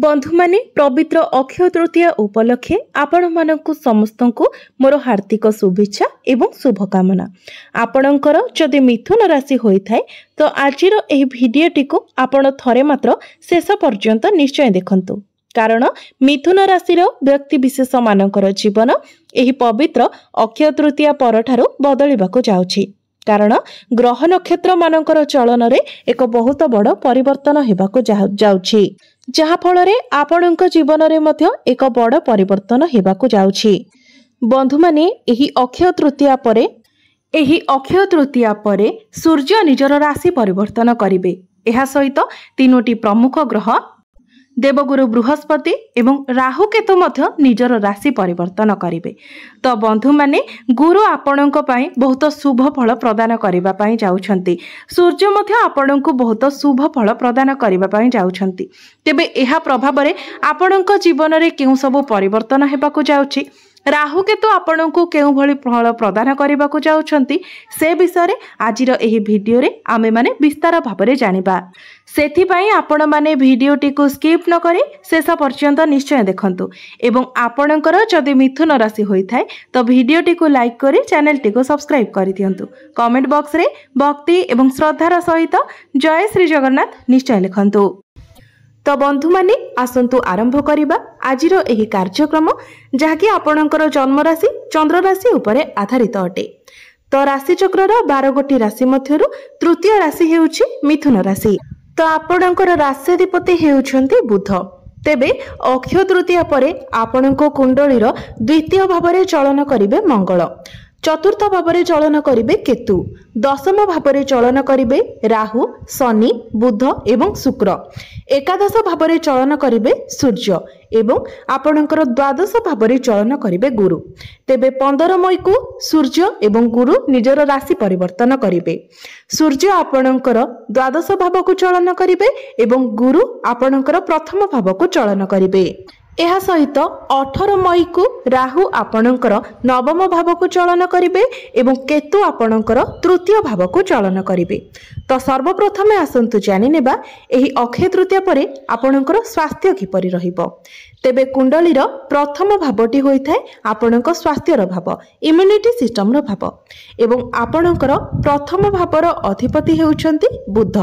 बंधु माने पवित्र अक्षय तृतीया उपलक्षे आपण मानकु समस्तंकु मोर हार्दिक शुभेच्छा एवं शुभकामना। आपणकर जदि मिथुन राशि होई थाए तो आजिर एही भिडियोटी को आपण थरे मात्र शेष पर्यंत निश्चय देखंतु, कारण मिथुन राशिर व्यक्ति विशेष मानकर जीवन एही पवित्र अक्षय तृतीया परठारु बदलिबाकु जाउछि। कारण ग्रह नक्षत्र मानकर चलन रे एक बहुत बड़ परिवर्तन हेबाकु जाउछि, जहा फलरे आपणक जीवन रे मध्य एक बड़ परिवर्तन हेबाकु जाउछि। बंधु माने एही अक्षय तृतीया परे सूर्य निजर राशि परिवर्तन करिवे। एहा सहित तीनोटी प्रमुख ग्रह देवगुरु बृहस्पति एवं राहु केतु मध्य निजर राशि परिवर्तन करिवे। तो बंधु माने गुरु आपणक पई बहुत शुभ फल प्रदान करिबा पई जाउछंती, सूर्य मध्य आपणक बहुत शुभ फल प्रदान करिबा पई जाउछंती। तेबे एहा प्रभाव रे आपणक जीवन रे केउ सब परिवर्तन हेबाकु जाउछि, राहु केतु आपणको केउ भली फल प्रदान करबाकू जाउछंती, से विषय रे आजिर एही भिडियो रे आमे माने विस्तार भाबरे जानिबा। सेथि पई आपण माने भिडियोटी को स्किप न करी शेष पर्यंत निश्चय देखंतु एवं आपणकर जदि मिथुन राशि होई थाए तो भिडियोटी को लाइक करी चैनल टी को सब्सक्राइब करि दियंतु। कमेंट बॉक्स रे भक्ति एवं श्रद्धार सहित जय श्री जगन्नाथ निश्चय लिखंतु। तो बंधु माने आसंतु आरंभ करिबा आजिर एही कार्यक्रम, जहाँकि आपणकर जन्म राशि चंद्र राशि उपरे आधारित अटे। तो राशि चक्रर 12 गोटी राशि मध्यरु तृतीय राशि हेउछि मिथुन राशि। तो आपणकर राश्याधिपति हेउछंती बुध। तेबे अक्षय तृतीया परे आपणको कुंडलीर द्वितीय भावरे चलन करिवे मंगल, चतुर्थ भावरे चलन करिवे केतु, दशम भावरे चलन करिवे राहु, शनि, बुध एवं शुक्र, एकादश भावरे चलन करिवे सूर्य एवं आपणकर द्वादश भावरे चलन करिवे गुरु। तेबे 15 मई को सूर्य एवं गुरु निजर राशि परिवर्तन करिवे। सूर्य आपणकर द्वादश भाव को चलन करिवे एवं गुरु आपणकर प्रथम भाव को चलन करिवे। एहा सहित 18 मई को राहु आपणकर नवम भाव को चलन करिवे एवं केतु आपणकर तृतीय भाव को चलन करिवे। तो सर्वप्रथमे आसंतु जानि नेबा एही अक्षय तृतीया परे आपणकर स्वास्थ्य किपरि रहिबो। तेबे कुंडलीर प्रथम भावटी होई थाए आपणक स्वास्थ्यर भाव, इम्यूनिटी सिस्टम रो भाव एवं आपणकर प्रथम भावर अधिपति हेउछंती बुध।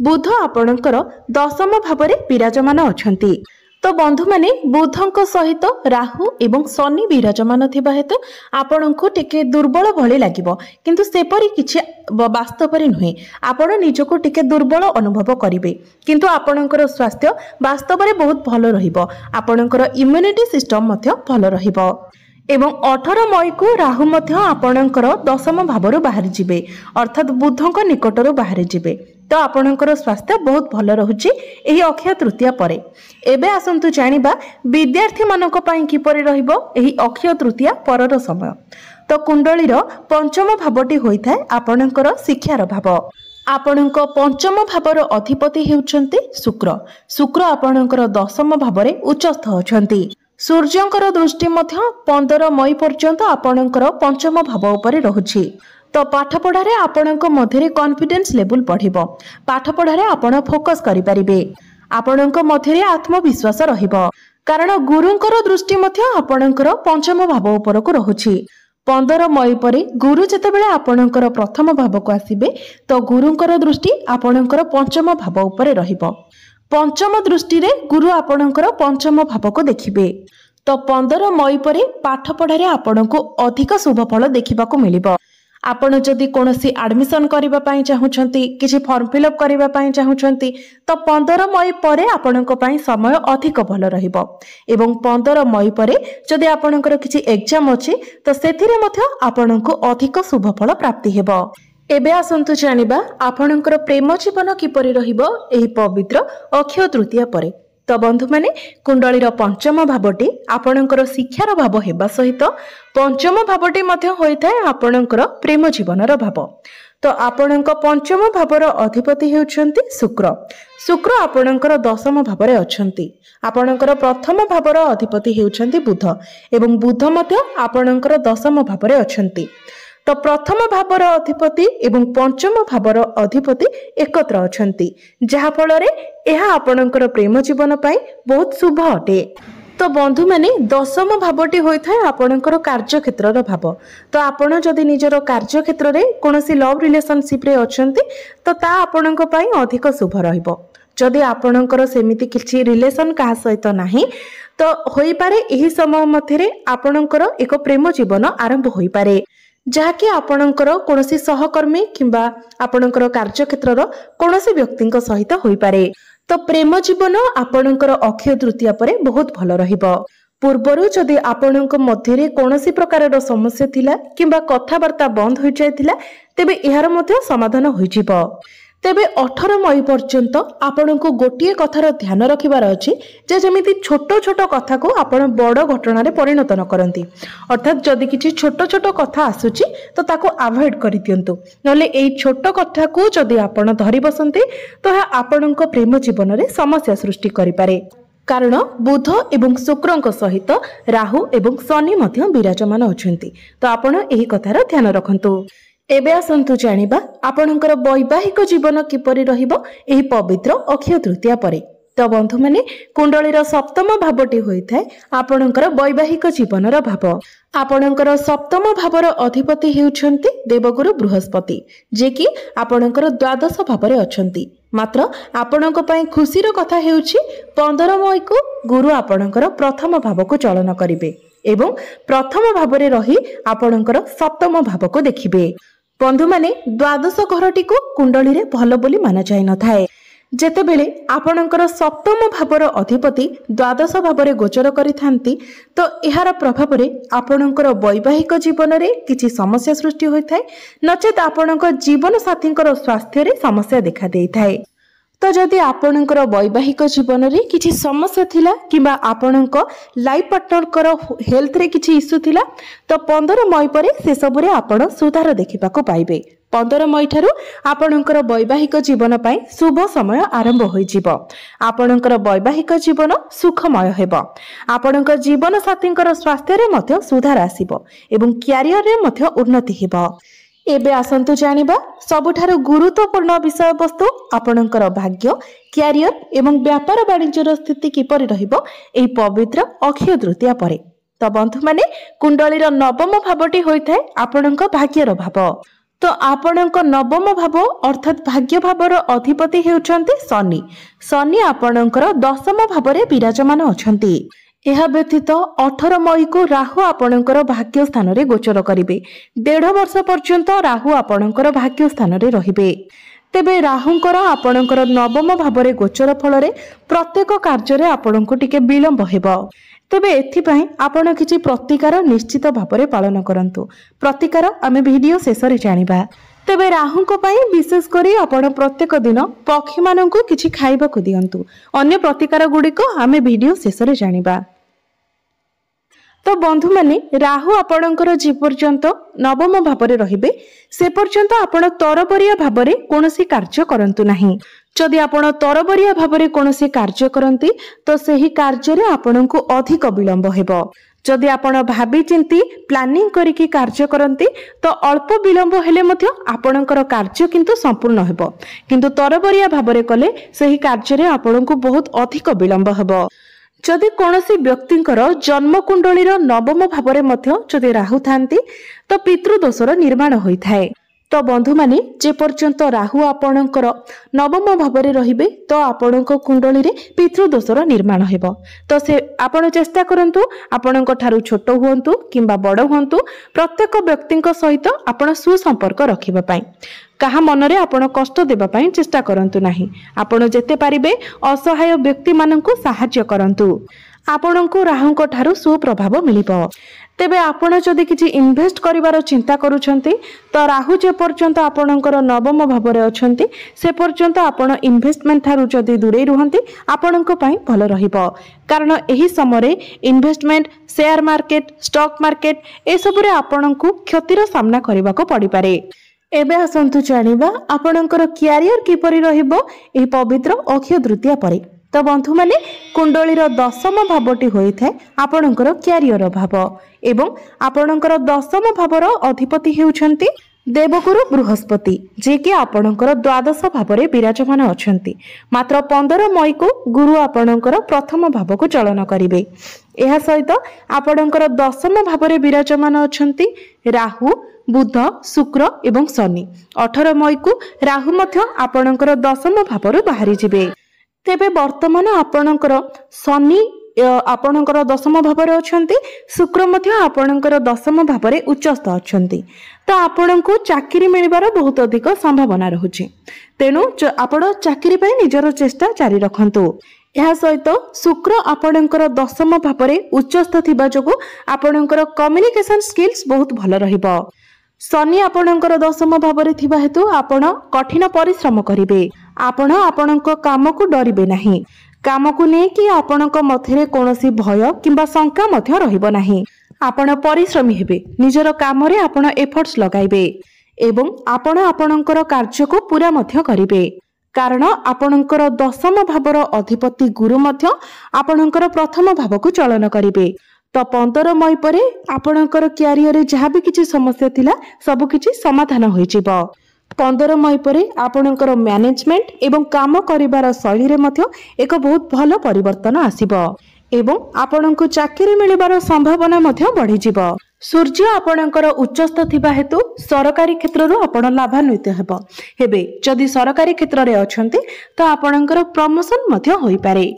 बुध आपणकर दशम भावरे विराजमान अछंती। तो बंधु माने बुधंक सहित राहु एवं शनि विराजमान थिबा हेतु आपणको टिके दुर्बल भली लागिबो, किंतु सेपरि किछि वास्तव रे नुहे। आपण निजको टिके दुर्बल अनुभव करिवे, किंतु आपणकर स्वास्थ्य वास्तव रे बहुत भलो रहिबो। आपणकर इम्यूनिटी सिस्टम मध्य भलो रहिबो एवं 18 मई को राहु मध्य आपणकर दशम भावरु बाहरी जिबे, अर्थात बुधंक निकटरु बाहरी जिबे। तो आपणकर स्वास्थ्य बहुत भलो रहुछि एही अक्षय तृतीया परे। एबे आसंतु जानिबा विद्यार्थी मानक पई किपरि रहिबो एही अक्षय तृतीया परर समय। तो कुंडलीर पंचम भावटी होई थाए आपणकर शिक्षार भाव। आपणक पंचम भावर अधिपति हेउछंती शुक्र। शुक्र आपणकर दशम भावरे उच्चस्थ अछंती। सूर्यंकर दृष्टि मध्य 15 मई पर्यंत आपणकर पंचम भाव उपरे रहुछि। तो पाठ पढ़ारे आपणक मध्यरे कॉन्फिडेंस लेवल बढ़िबो। पाठ पढ़ारे आपण फोकस करि परिबे। आपणक मध्यरे आत्मविश्वास रहिबो, कारण गुरुंकर दृष्टि मध्य आपणकर पंचम भाव उपरको रहुछि। 15 मई परे गुरु जेतेबेले आपणकर प्रथम भाव को आसीबे तो गुरुंकर दृष्टि आपणकर पंचम भाव उपरे रहिबो। पंचम दृष्टि रे गुरु आपणकर पंचम भाव को देखिबे। तो 15 मई परे पाठ पढ़ारे आपणको अधिक शुभ फल देखिबाको मिलिबो। आपण जदि कोनोसी एडमिशन करिबा पई चाहुछंती, किछि फॉर्म फिलअप करिबा पई चाहुछंती, तो 15 मई परे आपणको पई समय अधिक भलो रहिबो एवं 15 मई परे जदि आपणकर किछि एग्जाम अछि तो सेथिरे मध्य आपणको अधिक शुभ फल प्राप्ति हेबो। एबे आसंतु जानिबा आपणकर प्रेम जीवन किपरि रहिबो एही पवित्र अक्षय तृतीया परे। तो बंधु माने कुंडलीर पंचम भावटी आपणकर शिक्षार भाव हेबा सहित पंचम भावटी मध्य होई थाए आपणकर प्रेम जीवनर भाव। तो आपणक पंचम भावर अधिपति हेउछंती शुक्र। शुक्र आपणकर दशम भावरे अछंती। आपणकर प्रथम भावर अधिपति हेउछंती बुध एवं बुध मध्य आपणकर दशम भावरे अछंती। तो प्रथम भावर अधिपति एवं पंचम भावर अधिपति एकत्र अछंती, जहा फल रे यह आपणकर प्रेम जीवन पाई बहुत शुभ अटे। तो बंधु माने दशम भावटी होता है आपणकर कार्य क्षेत्र भाव। तो आपण जदि निजर कार्य क्षेत्र में कौन लव रिलेशनशिप रे अछंती तो ता आपणक पाई अधिक शुभ रहिबो। जदि आपणकर सेमिति किछि रिलेशन का सहित नाही तो होई पारे एही समय मध्यरे आपणकर एक प्रेम जीवन आरंभ होई पारे, जहाँकि आपणकर कौनसी सहकर्मी किंबा आपणकर कार्य क्षेत्रर कौनसी व्यक्तिंक सहित होई पारे। तो प्रेम जीवन आपणकर अक्षय तृतीया परे बहुत भल रहिबो। पूर्वरु जदि आपणक मध्यरे कौनसी प्रकारर समस्या थिला किंबा कथावार्ता बंद हो जायतिला तेबे एहार मध्य समाधान होई जिवो। तेबे 18 मई पर्यंत आपणको गोटिए कथार ध्यान रखिबार अछि जे जेमिति छोट छोट कथा को आपण बड़ घटना रे परिणत न करंती। अर्थात जदि किछि छोट छोट कथा आसुची तो ताको अवॉइड करि दियंतु, नले एई छोट कथा को जदि आपण धरि बसंती तो आपणको प्रेम जीवन रे समस्या सृष्टि करि पारे। कारण बुध एवं शुक्रଙ୍କ सहित राहु एवं शनि मध्य विराजमान अछंती। तो आपण एही कथार ध्यान रखंतु। एबे आसंतु जानिबा आपणकर वैवाहिक जीवन किपरि रहिबो एही पवित्र अक्षय तृतीया परे। तो बंधु माने कुंडलीर सप्तम भावटी होइथाय आपणकर वैवाहिक जीवनर भाव। आपणकर सप्तम भावर अधिपति हेउछंती देवगुरु बृहस्पति, जे कि आपणकर द्वादश भावरे अछंती। मात्र आपणक पई खुशीर कथा हेउछि 15 मई को गुरु आपणकर प्रथम भाव को चलन करिवे एवं प्रथम भावरे रही आपणकर सप्तम भाव को देखिबे। बंधु माने द्वादश घरटी को कुंडली रे भल बोली माना जाय न थाए। जेतेबेले आपणकर सप्तम भावर अधिपति द्वादश भावरे गोचर करिथांती तो एहार प्रभाव रे आपणकर वैवाहिक जीवन रे किछि समस्या सृष्टि होइथाय, नचेत आपणक जीवन साथींकर स्वास्थ्य रे समस्या देखा देइथाय। तो जदि आपणकर वैवाहिक जीवन रे किछि समस्या थिला किंबा आपणक लाइफ पार्टनर हेल्थ रे किछि इश्यू थिला तो 15 मई परे से सब रे आपण सुधार देखिबा को पाइबे। 15 मई ठारू आपणकर वैवाहिक जीवन पाई शुभ समय आरंभ होई जिवो। आपणकर वैवाहिक जीवन सुखमय हेबो। आपणकर जीवन साथींकर स्वास्थ्य रे मध्य सुधार आसीबो एवं करियर रे मध्य उन्नति हेबो। एबे आसंतु जानिबा सबुठारु गुरुत्वपूर्ण विषय वस्तु आपणकर भाग्य, करियर एवं व्यापार वाणिज्यर स्थिति किपरि रहिबो एई पवित्र अक्षय तृतीया परे। तो बंधु माने कुंडलीर नवम भावटी होइथाय आपणक भाग्यर भाव। तो आपणक नवम भाव अर्थात भाग्य भावर अधिपति हेउछंती शनि। शनि आपणकर दशम भावरे विराजमान अछंती। यह व्यतीत 18 मई को राहु आपणकर भाग्य स्थान रे गोचर करिवे। 1.5 वर्ष पर्यंत राहु आपणकर भाग्य स्थान रे रहिबे। तेबे राहुंकर आपणकर नवम भावरे गोचर फल रे प्रत्येक कार्य रे आपणको टिके विलंब हेबो। तेबे एथिपाई आपण किछि प्रतिकार निश्चित भावरे पालन करंतु। प्रतिकार आमे वीडियो शेष रे जानिबा। तेबे राहुंको पाई विशेष करी आपण प्रत्येक दिन पक्षी माननकु किछि खाइबा को दियंतु। अन्य प्रतिकार गुडी को आमे वीडियो शेष रे जानिबा। तो बंधु माने राहु आपणकर जे पर्यंत नवम भावरे रहिबे से पर्यंत आपण तरबरिया भावरे कोनोसी कार्य करंतु नाही। जदि आपण तरबरिया भावरे कोनोसी कार्य करंती तो सेही कार्य रे आपणको अधिक विलंब हेबो। जदि आपण भाबी चिंती प्लानिंग करिकि कार्य करंती तो अल्प विलंब हेले मध्य आपणकर कार्य किंतु संपूर्ण हेबो, किंतु तरबरिया भावरे कले सेही कार्य रे आपणको बहुत अधिक विलंब हेबो। जदि कोनोसी व्यक्तिंकर जन्म कुंडलीर नवम भावरे मध्य जदि राहु थांती तो पितृदोषर निर्माण होइथाय। तो बंधु माने जे पर्यंत राहु आपणकर नवम भावरे रहिबे तो आपणको कुंडली रे पितृदोषर निर्माण हेबो। तो से आपण चेष्टा करंतु आपणक ठारू छोट हुअंतु किंबा बड़ हुअंतु प्रत्येक व्यक्तिंक सहित आपण सुसंपर्क रखिबा पई। कहा मनरे आपण कष्ट देबा पई चेष्टा करंतु नाही। आपण जेते पारिबे असहाय व्यक्ति माननकु सहाय्य करंतु। आपणको राहुंको ठारू सुप्रभाव मिलिबो। तेबे आपण जदि किछि इन्वेस्ट करिवार चिंता करूछंती तो राहु जे पर्यंत आपणकर नवम भावरे अछंती से पर्यंत आपण इन्वेस्टमेंट ठारू जदि दूरे रुहंती आपणको पई भलो रहिबो। कारण एही समय investment share market stock market ए सबरे आपणको क्षतिर सामना करिवा को पड़ी पारे। एबे आसंतु जानिबा आपणकर करियर किपरि रहिबो एही पवित्र अक्षय तृतीया परे। तो बंधु माने कुंडलीर दशम भावटी होइथाय आपणकर करियर भाव एवं आपणकर दशम भावर अधिपति हेउछंती देवगुरु बृहस्पति जे कि आपणकर द्वादश भाव में विराजमान अछंती। मात्र 15 मई को गुरु आपणकर प्रथम भाव को चलन करिवे। एहा सहित आपणकर दशम भाव में विराजमान अछंती राहु, बुध, शुक्र एवं शनि। 18 मई को राहु मध्य आपणकर दशम भाव बाहरी जिवे। तेबे वर्तमान आपणकर शनि आपणकर दशम भाव में अछंती, शुक्र मध्य आपणकर दशम भाव में उच्चस्थ अछंती। तो आपण को चाकरी मिलबार बहुत अधिक संभावना रहुछि। तेणु आपण चाकरी पय निजर चेष्टा जारी रखंतु। यह सहित शुक्र आपणकर दशम भाव में उच्चस्थ थिबा जोगु आपणकर कम्युनिकेशन स्किल्स बहुत भल रहिबो। शनि आपणकर दशम भाव में थिबा हेतु आपण कठिन परिश्रम करिवे। आपण आपणक काम को डरिबे नाही। काम को नहीं कि आपणक मध्यरे कोनोसी भय किंबा शंका मध्य रहिबो नाही। आपण परिश्रमी हेबे, निजर काम रे आपण एफर्ट्स लगाइबे एवं आपण आपणकर कार्य को पूरा मध्य करिवे। कारण आपणकर दशम भावर अधिपति गुरु मध्य आपणकर प्रथम भाव को चलन करिवे। तो 15 मई परे आपणकर क्यारियर रे जहाँ भी किछि समस्या थिला सब किछि समाधान होई जिवो। 15 मई परे आपणकर मैनेजमेंट एवं काम करिबार शैली रे मध्य एक बहुत भल परिवर्तन आसीबो एवं आपणको चाकरी मिलिबार संभावना मध्य बढ़ी जिवो। सूर्य आपणकर उच्चस्थ थिबा हेतु सरकारी क्षेत्र रो आपण लाभान्वित हेबे। जदि सरकारी क्षेत्र रे अछंती तो आपणकर प्रमोशन मध्य होई पारे।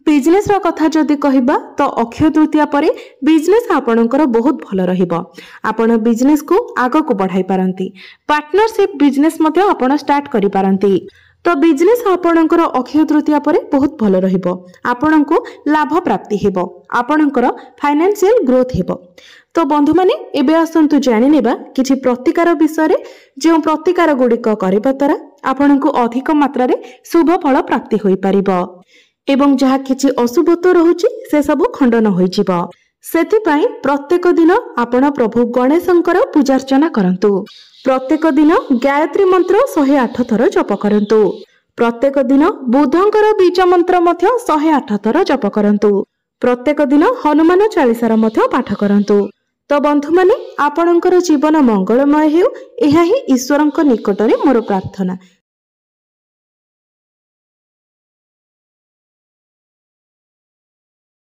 बिजनेस रो कथा जदि कहिबा तो अक्षय तृतीया परे बिजनेस आपणकर बहुत भल रहिबो। आपण बिजनेस को आगो को बढ़ाई पारंती। पार्टनरशिप बिजनेस मध्य आपण स्टार्ट करि पारंती। तो बिजनेस आपणकर अक्षय तृतीया परे बहुत भल रहिबो। आपणको लाभ प्राप्ति हेबो। आपणकर फाइनेंशियल ग्रोथ हेबो। तो बंधु माने एबे आसंतु जानि नेबा किछि प्रतिकार विषय रे। जे प्रतिकार गुडिक करिबा तरा आपणको अधिक मात्रा रे शुभ फल प्राप्ति होई परिबो एवं जहाँ किछि अशुभत्व रहुछि से सब खंडन होई जिवो। सेथिपाई प्रत्येक दिन आपण प्रभु गणेशंकर पूजार्चना करंतु। प्रत्येक दिन गायत्री मंत्र 108 थर जप करंतु। प्रत्येक दिन बुधंकर बीज मंत्र मध्य 108 थर जप करंतु। प्रत्येक दिन हनुमान चालीसार मध्य पाठ करंतु। तो बंधु माने आपणकर जीवन मंगलमय हेउ, एहा ही ईश्वरंक निकटरे मोर प्रार्थना।